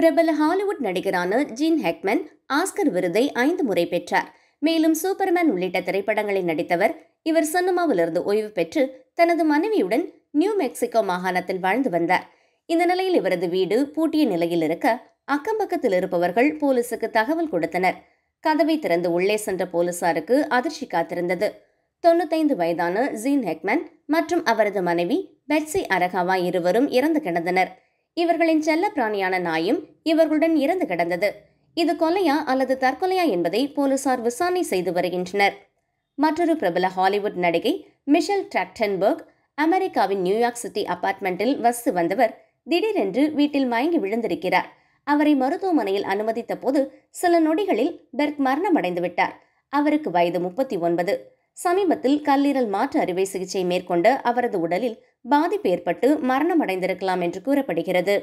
பிரபல Hollywood நடிகரான gene Hegemann Oscar விருதை 5 முறை பெற்றார். மேலும் சூப்பர்மேன் உள்ளிட்ட திரைப்படங்களில் நடித்தவர். இவர் சினிமாவிலிருந்து ஓய்வு பெற்று தனது மனைவியுடன் நியூ மெக்சிகோ மாகாணத்தில் வாழ்ந்து வந்தார். இந்த நிலையில் இவரது வீடு பூட்டிய நிலையில் இருக்க அக்கம்பக்கத்தில் இருப்பவர்கள் போலீசுக்கு தகவல் கொடுத்தனர். கதவை திறந்து உள்ளே சென்ற போலீசாருக்கு அதிர்ச்சி காத்திருந்தது. 95 வயதான ஜீன் ஹெக்மன் மற்றும் அவரது மனைவி பெட்சி அரகாவா இருவரும் இறந்து கிடந்தனர். இவர்களின் செல்ல பிராணியான நாயும் இவர்களுடன் இறந்து கிடந்தது. இது கொலையா அல்லது தற்கொலையா என்பதை போலீசார் விசாரணை செய்து வருகின்றனர். மற்றொரு பிரபல ஹாலிவுட் நடிகை மிஷேல் ட்ராக்டன்பர்க் அமெரிக்காவின் நியூயார்க் சிட்டி அபார்ட்மெண்ட்டில் வசித்து வந்தவர் திடீரென்று வீட்டில் மயங்கி விழுந்திருக்கிறார். அவரை மருத்துவமனையில் அனுமதித்த போது சில நொடிகளில் பெர்க் மரணமடைந்து விட்டார். அவருக்கு வயது 39. சமீபத்தில் கல்லீரல் மாற்று அறுவை சிகிச்சை மேற்கொண்ட அவரது உடலில் பாதிப்பு ஏற்பட்டு மரணமடைந்திருக்கலாம் என்று கூறப்படுகிறது.